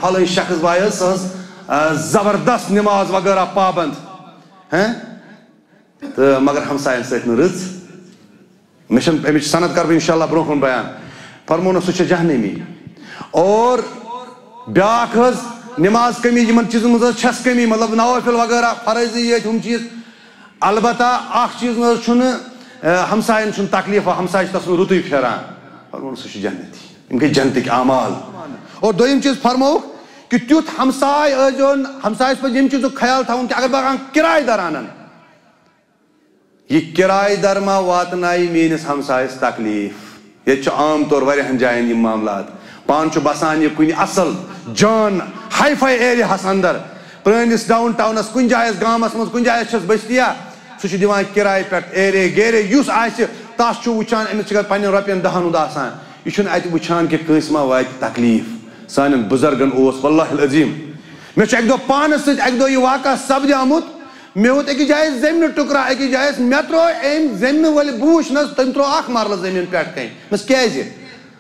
پھلٲنۍ شخص بھائی سۄ ٲس زبردست نماز وغیرہ پابند تہٕ مگر ہمسایَن سۭتۍ نہٕ رٕژ مےٚ چھَنہٕ اَمِچ صنعت کَرٕ بہٕ اِنشاء اللہ برونٛہہ کُن بیان فرمونَس سُہ چھِ جہنمی اور بیٛاکھ حظ نماز کمی یِمن چیٖزن منٛز حظ چھَس کمی مطلب نوافل وغیرہ فرٲضی یٲتۍ ہُم چیٖز البتہ اکھ چیٖز نہٕ حظ چھُنہٕ ہمسایَن چھُنہٕ تکلیٖف ہمساے چھِ تَس کُن رُتُے پھیران فرمونَس سُہ چھُ جنتی یِم گٔے جنتٕکۍ اعمال اور دوٚیِم چیٖز فرمووُکھ کہ تیُتھ ہمساے ٲسۍزیون ہمسایَس پَزِ ییٚمہِ چیٖزُک خیال تھاوُن کہ اگر بہٕ کانٛہہ کِراے دَر اَنَن یہ کِراے در ما واتنایہِ میٲنِس ہمسایَس تکلیٖف ییٚتہِ چھُ عام طور واریاہن جایَن یِم معاملات پانہٕ چھُ بسان یہ کُنہِ اصل جان ہاے فاے ایریاہس اندر پرٲنِس ڈاوُن ٹاونس کُنہِ جایہِ آسہِ گامس منٛز کُنہِ جایہِ چھس بٔستِیا سُہ چھُ دِوان کِراے پٮ۪ٹھ ایرے گیرے یُس آسہِ تس چھُ وٕچھان أمِس چھِ پننٮ۪ن رۄپین دہن ہُنٛد آسان یہِ چھُنہٕ اَتہِ وٕچھان کہِ کٲنٛسہِ ما واتہِ تکلیٖف سانٮ۪ن بُزرگن اوس واللہ العظیٖم مےٚ چھُ اَکہِ دۄہ پانس سۭتۍ اَکہِ دۄہ یہِ واقعہ سپدیومُت مےٚ ہیوٚت أکِس جایہِ زٔمیٖنہٕ ٹُکرا أکِس جایہِ مےٚ ترٛوو أمۍ زٔمیٖنہٕ وٲلۍ بہٕ وٕچھ نہ حظ تٔمۍ ترٛوو اکھ مرلہٕ زٔمیٖن پٮ۪ٹھ کَنۍ مےٚ کیازِ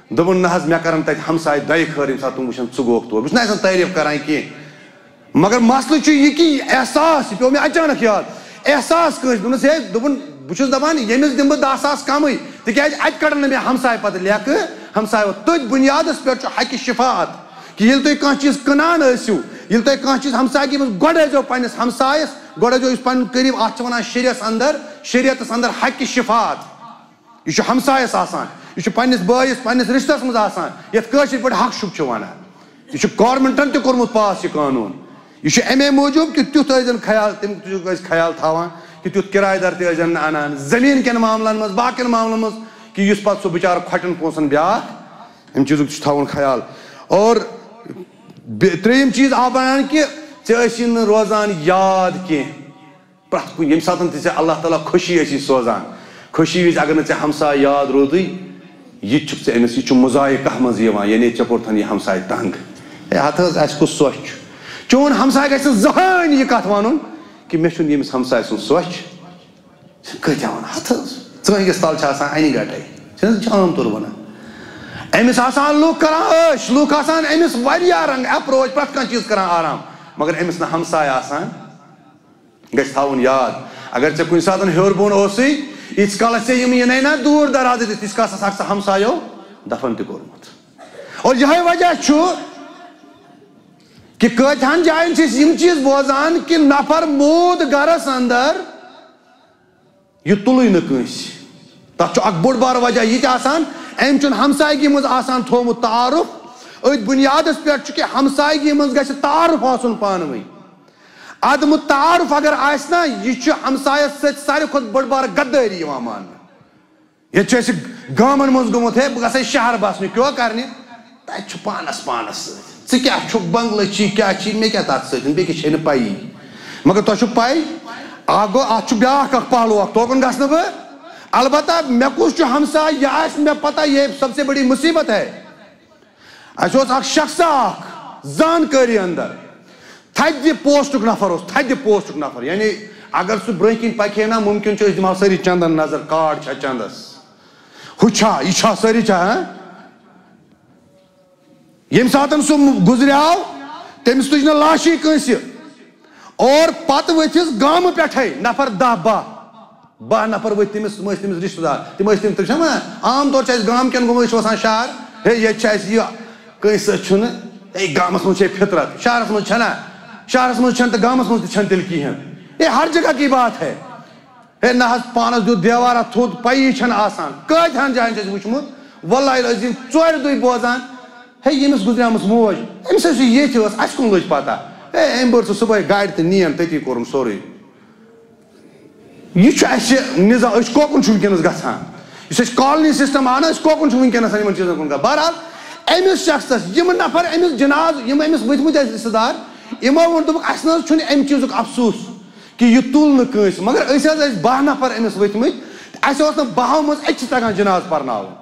دوٚپُن نہ حظ مےٚ کَرن تَتہِ ہمساے دۄیہِ خٲر ییٚمہِ ساتہٕ تِم وٕچھن ژٕ گوٚکھ تور بہٕ چھُس نہٕ آسان تعریٖف کران کینٛہہ مگر مسلہٕ چھُ یہِ کہِ احساس یہِ پیوٚو مےٚ اچانک یاد احساس کٲنٛسہِ دوٚپنس ہے دوٚپُن بہٕ چھُس دپان ییٚمِس دِمہٕ بہٕ 10 ساس کمٕے تِکیازِ اَتہِ کڑن نہٕ مےٚ ہمساے پتہٕ لیکھٕ ہمسایو تٔتھۍ بُنیادس پٮ۪ٹھ چھُ حقہِ شفاعت کہ ییٚلہِ تُہۍ کانٛہہ چیٖز کٕنان ٲسِو ییٚلہِ تۄہہِ کانٛہہ چیٖز ہمسایگی منٛز گۄڈٕ ٲسۍزیو پننِس ہمسایس گۄڈٕ ٲسۍزیو یُس پنُن قریٖب اتھ چھِ ونان شریعتس انٛدر حقہِ شفاعت یہِ چھُ ہمسایس آسان یہ پننس بٲیس پننس رشتس مز آسان یتھ کٲشِر پٲٹھۍ حق شُب چھِ ونان یہ گورمنٹن تہِ کوٚرمُت پاس یہ قانوٗن یہ چھُ امے موٗجوٗب کہ تیُتھ ٲسۍزن خیال تمیُک ٲسۍ خیال تھاوان کہ تیُتھ کِراے دار تہِ ٲسۍزن نہٕ انان زٔمیٖن کٮ۪ن معاملن منٛز باقین معاملن منٛز کہ یُس پتہٕ سُہ بِچارٕ کھۄٹٮ۪ن پونٛسن بیٛاکھ امہِ چیٖزُک تہِ چھُ تھاوُن خیال اور ترٛیٚیِم چیٖز آو بنان کہ ژےٚ ٲسی نہٕ روزان یاد کینٛہہ پرٛٮ۪تھ کُنہِ ییٚمہِ ساتہٕ تہِ ژےٚ اللہ تعالیٰ خوشی ٲسی سوزان خوشی وِزِ اگر نہٕ ژےٚ ہمساے یاد روٗدٕے یہ چھُکھ ژےٚ أمِس یہِ چھُ مُضایہِ کَتھ منٛز یِوان یعنی ژےٚ کوٚرتھن یہِ ہمساے تنگ ہے ہتھ حظ اَسہِ کُس سۄچھ چھُ چون ہمساے گژھِ نہٕ زٕہٲنۍ یہِ کتھ ونُن کہ مےٚ چھُنہٕ ییٚمِس ہمساے سُنٛد سۄچھ کۭتیاہ ونان ہتھ حظ ژٲنٛگِس تل چھِ آسان انہِ گٹے چھِ عام طور ونان أمِس آسان لُکھ کران عٲش لُکھ آسان أمِس واریاہ رنگ اپروچ پرٛٮ۪تھ کانٛہہ چیٖز کران آرام مگر أمِس نہٕ ہمساے آسان گژھِ تھاوُن یاد اگر ژےٚ کُنہِ ساتہٕ ہیوٚر بۄن اوسُے ییٖتِس کالس ژےٚ یِم یِنَے نا دوٗر دراز تیٖتِس کالس آسکھ ژٕ ہمسایو دفن تہِ کوٚرمُت اور یِہوٚے وجہ چھُ کہ کۭتہن جاین چھِ أسۍ یِم چیٖز بوزان کہ نفر موٗد گرس انٛدر یہِ تُلٕے نہٕ کٲنٛسہِ تتھ چھُ اکھ بوٚڑ بارٕ وجہ یہِ تہِ آسان أمۍ چھُنہٕ ہمسایگی منٛز آسان تھوٚومُت تعارُف أتھۍ بُنیادس پٮ۪ٹھ چھُ کہ ہمسایگی منٛز گژھِ تعارُف آسُن پانہٕ ؤنۍ عدمہٕ تعارُف اگر آسہِ نا یہِ چھُ ہمسایس سۭتۍ ساروی کھۄتہٕ بٔڑ بارٕ غدٲری یِوان ماننہٕ ییٚتہِ چھُ اَسہِ گامن منٛز گوٚمُت ہے بہٕ گژھے شہر بسنہِ کیٛاہ کرنہِ تتہِ چھُ پانس سۭتۍ ژٕ کیٛاہ چھُکھ بنگلہٕ چھی کیٛاہ چھی مےٚ کیٛاہ تتھ سۭتۍ بیٚکِس چھے نہٕ پَیی مگر تۄہہِ چھُو پَے اکھ گوٚو اتھ چھُ بیٛاکھ اکھ پہلوٗ اکھ توکُن گژھنہٕ بہٕ البتہ مےٚ کُس چھُ ہمساے یہِ آسہِ مےٚ پتہ یہ سب سے بٔڑی مُصیبت ہے اَسہِ اوس اکھ شخصا اکھ زانکٲری انٛدر تھدِ پوسٹُک نفر اوس تھدِ پوسٹُک نفر یعنی اگر سُہ برٛونٛہہ کِنۍ پکہِ ہے نا مُمکِن چھُ أسۍ دِمہو سٲری چندن نظر کاڈ چھا چندس ہُہ چھا یہِ چھا سٲری چھا ییٚمہِ ساتہٕ سُہ گُزریو تٔمِس تُج نہٕ لاشی کٲنٛسہِ اور پتہٕ ؤتھِس گامہٕ پٮ۪ٹھے نفر 10-12 نفر ؤتھۍ تٔمِس تِم ٲسۍ تٔمِس رشتہٕ دار تِم ٲسۍ تِم چھِ نا ونان عام طور چھِ اَسہِ گام کٮ۪ن گوٚمُت أسۍ چھِ وسان شہر ہے ییٚتہِ چھِ اَسہِ یہِ کٲنٛسہِ سۭتۍ چھُنہٕ ہے گامس منٛز چھے فطرت شہرس منٛز چھنا شہرس منٛز چھنہٕ تہٕ گامس منٛز تہِ چھنہٕ تیٚلہِ کِہینۍ ہے ہر جگہ کی بات ہے ہے نہ حظ پانس دیُت دیوارا تھوٚد پَیی چھنہٕ آسان کۭتہن جاین چھُ اَسہِ وٕچھمُت واللہ العظیٖم ژورِ دُہۍ بوزان ہے ییٚمِس گُزریمٕژ موج أمِس ٲسۍ ییٚتہِ ٲس اَسہِ کُن لٔج پتہ ہے أمۍ بٔر سُہ صُبحٲے گاڑِ تہٕ نِیَن تٔتی کوٚرُم سورُے یہِ چھُ اَسہِ نِظام أسۍ کوکُن چھُ وٕنکیٚنس گژھان یُس اَسہِ کالنی سسٹم آو نا أسۍ کوکُن چھُ وٕنکیٚنس یِمن چیٖزن کُن گژھان بہرحال أمِس شخصس یِم نفر أمِس جناز یِم أمِس ؤتھمٕتۍ ٲسۍ رشتہٕ دار یِمو ووٚن دوٚپُکھ اَسہِ نہ حظ چھُنہٕ اَمہِ چیٖزُک افسوٗس کہ یہِ تُل نہٕ کٲنٛسہِ مگر أسۍ حظ ٲسۍ 12 نفر أمِس ؤتھمٕتۍ اَسہِ اوس نہٕ 12 منٛز أکۍ چھِ تگان جناز پرناوُن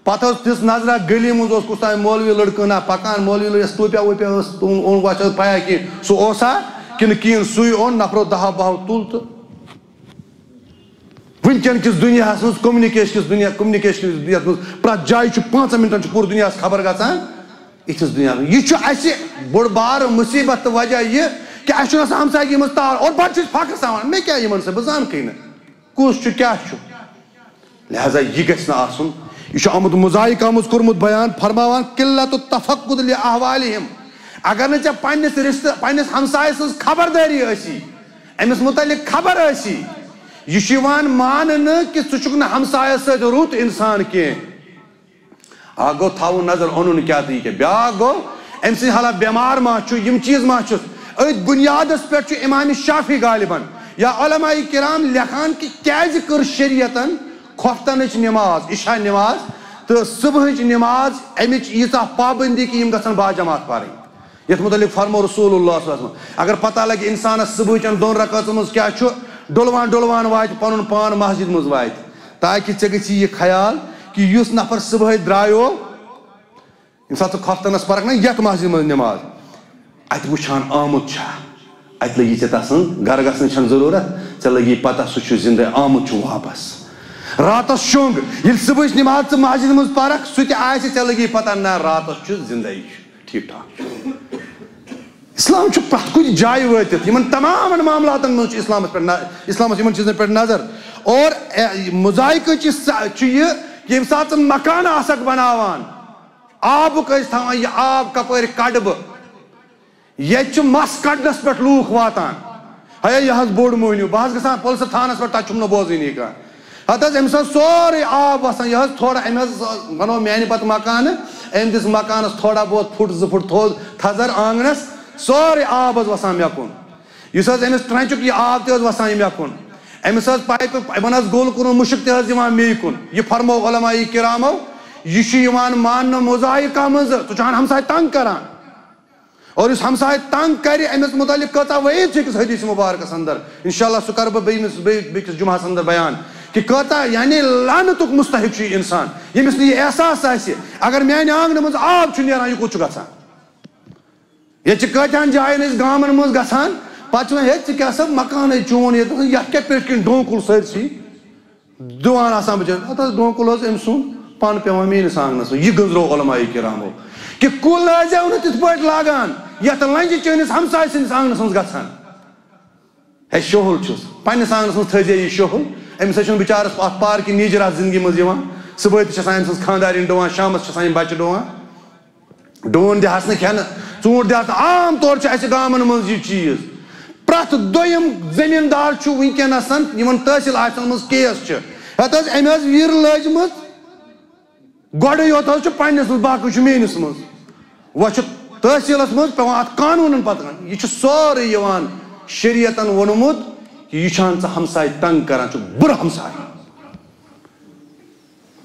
پتہٕ ٲس تِژھ نظرا گلی منٛز اوس کُس تام مولوی لڑکہٕ نا پکان مولوی یۄس ٹوپیا ووپیا ٲس اوٚن وۄنۍ چھِ پَیہ کہِ سُہ اوسا کِنہٕ کِہیٖنۍ سُے اوٚن نفرو 10-12 تُل تہٕ وٕنکیٚن کِس دُنیاہس منٛز کوٚمنِکیشن یتھ منٛز پرٛٮ۪تھ جایہِ چھُ 5 مِنٹن چھُ پوٗرٕ دُنیاہس خبر گژھان اتس دنیا یہ بوڑ بار مصیبت وجہ یہ کہ اچھا ہمسائی مز تار اور پہ فخر سان میں کیا یمن سے بہ زان کہیں کس کیا لہذا یہ گھس آسن یہ آمد مزائق آمد کورمت بیان فرماوان قلت التفقد لاحوالہم اگر نہ ژےٚ پننس رشتہ پننس ہمسائے سٕنٛز خبرداری ٲسی أمِس متعلق خبر ٲسی یہ چھُ یِوان ماننہٕ کہ ژٕ چھُکھ نہٕ ہمسایس سۭتۍ رُت انسان کینٛہہ اکھ گوٚو تھاوُن نظر اوٚنُن کیٛاہ تہٕ یہِ کیٛاہ بیٛاکھ گوٚو أمۍ سٕنٛدۍ حالات بٮ۪مار ما چھُ یِم چیٖز ما چھُس أتھۍ بُنیادس پٮ۪ٹھ چھُ امام شافی غالباً یا علماء کرام لیکھان کہ کیٛازِ کٔر شریعتن کھۄفتنٕچ نٮ۪ماز عشاء نٮ۪ماز تہٕ صبحٕچ نٮ۪ماز اَمِچ ییٖژاہ پابنٛدی کہ یِم گژھن باجماعت پرٕنۍ یتھ متعلق فرمو رسول اللہ صلی اللہ علیہ وسلم اگر پتہ لگہِ انسانس صبحٕچن دۄن رکعژن منٛز کیٛاہ چھُ ڈُلوان ڈُلوان واتہِ پنُن پان مسجد منٛز واتہِ تاکہِ ژےٚ گژھی یہِ خیال کہ یُس نفر صبحٲے درٛایو ییٚمہِ ساتہٕ ژٕ کھۄفتنس پرکھ نا یتھ مسجد منٛز نٮ۪ماز اتہِ وٕچھان آمُت چھا اتہِ لگی ژےٚ تسٕنٛز گرٕ گژھنٕچ چھنہٕ ضروٗرت ژےٚ لگی پتہ سُہ چھُ زندے آمُت چھُ واپس راتس شونٛگ ییٚلہِ صبحٕچ نٮ۪ماز ژٕ مسجد منٛز پرکھ سُہ تہِ آسہِ ژےٚ لگی پتہ نہ راتس چھُ زندے چھُ ٹھیٖک ٹھاک چھُ اسلام چھُ پرٛٮ۪تھ کُنہِ جایہِ وٲتِتھ یِمن تمام معاملاتن منٛز چھُ اسلامس یِمن چیٖزن پٮ۪ٹھ نظر اور مزائقٕچ چھُ یہِ کہ ییٚمہِ ساتہٕ ژٕ مکان آسکھ بناوان آبُک ٲسۍ تھاوان یہِ آب کپٲرۍ کڑٕ بہٕ ییٚتہِ چھُ مس کڑنس پٮ۪ٹھ لوٗکھ واتان ہے یہِ حظ بوٚڑ مٔہنیوٗ بہٕ حظ گژھان پُلسہٕ تھانس پٮ۪ٹھ تتہِ چھُم نہٕ بوزٲنی کانٛہہ ہتہٕ حظ أمِس حظ سورُے آب وسان یہِ حظ تھوڑا أمۍ حظ بنوو میانہِ پتہٕ مکانہٕ أمۍ دِژ مکانس تھوڑا بہت فُٹ زٕ فُٹ تھوٚد تھزر آنگنس سورُے آب حظ وسان مےٚ کُن یُس حظ أمِس ٹرٛنچُک یہِ آب تہِ حظ وسان مےٚ کُن أمِس حظ پایپہٕ یِمن حظ گوٚل کوٚرمُت مُشُک تہِ حظ یِوان مے کُن یہِ فرمو علماء کرامو یہ چھُ یِوان ماننہٕ مزائقہ منٛزٕ ژٕ چھُ ہن ہمساے تنگ کران اور یُس ہمساے تنگ کرِ أمِس متعلق کۭژاہ وعیٖد چھِ أکِس حدیث مُبارکس اندر انشاء اللہ سُہ کرٕ بہٕ بیٚکِس جُمعس اندر بیان کہ کۭژاہ یعنی لعنتُک مستحق چھُ یہِ انسان ییٚمِس نہٕ یہِ احساس آسہِ اگر میانہِ آنگنہٕ منٛز آب چھُ نیران یہِ کوٚت چھُ گژھان ییٚتہِ چھِ کۭتہن جاین أسۍ گامن منٛز گژھان پتہٕ چھِ وَنان ہے ژٕ کیٛاہ سا مکانٕے چون ییٚتہِ یتھ کیٛاہ پٮ۪ٹھۍ کِنۍ ڈونٛکُل سٲرسٕے دِوان آسان بِچٲرۍ اتھ حظ ڈونٛکُل حظ أمۍ سُنٛد پن پیوان میٲنِس آنگنس منٛز یہِ گٔنٛزرو علماء کرامو کہ کُل ٲسۍزیو نہٕ تِتھ پٲٹھۍ لاگان یتھ لنجہِ چٲنِس ہمساے سٕنٛدِس آنگنس منٛز گژھان ہے شوہُل چھُس پننِس آنگنس منٛز تھٲیزے یہِ شوہُل أمِس حظ چھُنہٕ بِچارس اتھ پارکہِ نیٖجر اتھ زندگی منٛز یِوان صبحٲے تہِ چھِ آسان أمۍ سٕنٛز خانٛدارِنۍ ڈُوان شامس چھِ آسان یِم بچہِ ڈُوان ڈوٗن دِہس نہٕ کھٮ۪نہٕ ژوٗنٛٹھ دِہس نہٕ عام طور چھُ اسہِ گامن منٛز یہِ چیٖز پرٛٮ۪تھ دوٚیِم زٔمیٖندار چھُ وٕنکیٚنس یِمن تحصیل آفسن منٛز کیس چھِ ہتہٕ حظ أمۍ حظ وِر لٲجمٕژ گۄڈٕے یوت حظ چھُ پننِس منٛز باقٕے چھُ میٲنِس منٛز وۄنۍ چھُ تحصیلس منٛز پیوان اتھ قانوٗنن پتہٕ یہِ چھُ سورُے یِوان شریعتن ووٚنمُت کہ یہِ چھُ ہن ژٕ ہمساے تنگ کران ژٕ بُرٕ ہمساے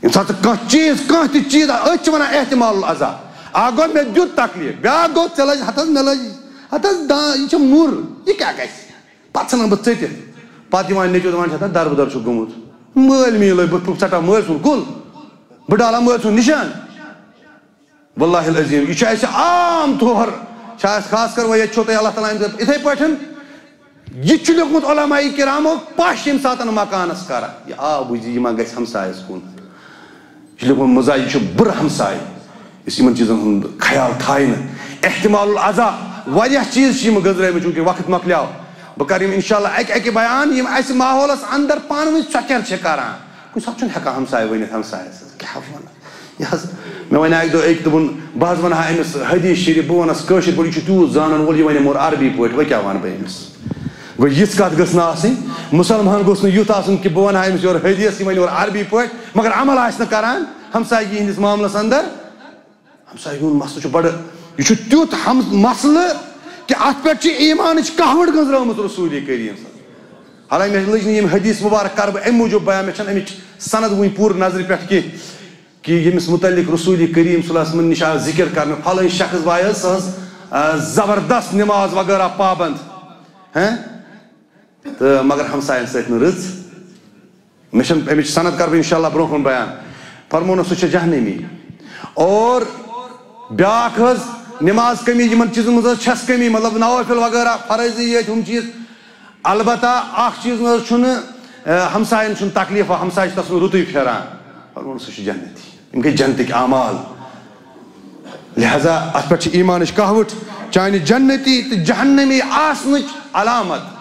ییٚمہِ ساتہٕ ژٕ کانٛہہ تہِ چیٖز أتھۍ چھِ ونان احتمال العزا اکھ گوٚو مےٚ دیُت تکلیٖف بیٛاکھ گوٚو ژےٚ لٔج ہتھ حظ مےٚ لٔج ہتھ حظ یہِ چھِ مُر یہِ کیٛاہ گژھِ پتہٕ ژھٕنان بہٕ ژٔٹِتھ پتہٕ یِوان نیٚچوٗ دپان چھِ ہتھا دربٕدر چھُکھ گوٚمُت مٲلۍ میٖلٕے بہٕ ژٹہا مٲلۍ سُنٛد کُل بہٕ ڈالہا مٲلۍ سُنٛد نِشان واللہ العظیٖم یہِ چھُ اسہِ عام طور چھِ اسہِ خاص کر وۄنۍ ییٚتہِ چھو تۄہہِ اللہ تعالیٰ ہن یِتھے پٲٹھۍ یہِ تہِ چھُ لیوکھمُت علماء کرامو پش ییٚمہِ ساتہٕ مکانس کران یہِ آب بوٗزِ یہِ ما گژھِ ہمسایس کُن یہِ چھُ لیوکھمُت مزاح یہِ چھُ بُرٕ ہمساے یُس یِمن چیٖزن ہُنٛد خیال تھایہِ نہٕ احتمال العزا واریاہ چیٖز چھِ یِم گٔنٛزرٲمٕتۍ چوٗنٛکہِ وقت مۄکلیو بہٕ کرٕ یِم انشاء اللہ اکہِ بیان یِم اسہِ ماحولس اندر پانہٕ ؤنۍ ژۄکیر چھِ کران کُنہِ ساتہٕ چھُنہٕ ہٮ۪کان ہمساے ؤنِتھ ہمسایس کیٛاہ وَنان یہِ حظ مےٚ وَنہِ اکہِ دۄہ أکۍ دوٚپُن بہٕ حظ ونہٕ ہا أمِس حدیث شریٖف بہٕ وَنس کٲشِر پٲٹھۍ یہِ چھُ تیوٗت زانن وول یہِ وَنہِ مور عربی پٲٹھۍ وۄنۍ کیٛاہ وَنہٕ بہٕ أمِس گوٚو یِژھ کتھ گٔژھ نہٕ آسٕنۍ مُسلمان گوٚژھ نہٕ یُتھ آسُن کہِ بہٕ ونہٕ ہا أمِس یورٕ حدیث یہِ وَنہِ یورٕ عربی پٲٹھۍ مگر عمل آسہِ نہٕ کران ہمسایگی ہٕنٛدِس معاملس اندر ہمسایگی ہُنٛد مسلہٕ چھُ بڑٕ یہِ چھُ تیُتھ مسلہٕ کہ اتھ پٮ۪ٹھ چھِ ایٖمانٕچ کہوٕڑ گٔنٛزرٲومٕژ رسوٗلِ کریم حالانکہِ مےٚ لٔج نہٕ یِم حدیث مُبارک کرٕ بہٕ امہِ موٗجوٗب بیان مےٚ چھنہٕ امِچ سند وٕنہِ پوٗرٕ نظرِ پٮ۪ٹھ کینٛہہ کہ ییٚمِس متعلق رسوٗلِ کریم صلی اللہ علیہ وسلم نِش آو ذِکر کرنہٕ پھلٲنۍ شخص باے حظ سۄ ٲس زبردست نٮ۪ماز وغیرہ پابنٛد تہٕ مگر ہمساین سۭتۍ نہٕ رٕژ مےٚ چھنہٕ امِچ سند کرٕ بہٕ انشاء اللہ برونٛہہ کُن بیان فرمونس سُہ چھِ جہنمی اور بیاکھ حظ نٮ۪ماز کمی یِمن چیٖزن منٛز حظ چھس کمی مطلب نوافل وغیرہ فرٲضی یٲتۍ ہُم چیٖز البتہ اکھ چیٖز نہ حظ چھُنہٕ ہمساین چھُنہٕ تکلیٖف ہمساے چھُ تسُنٛد رُتُے پھیران فرمون سُہ چھُ جنتی یِم گٔے جنتٕکۍ اعمال لہذا ات پہ ایمانچ کہاوت چانہ جنتی تو جہنمی آسنچ علامت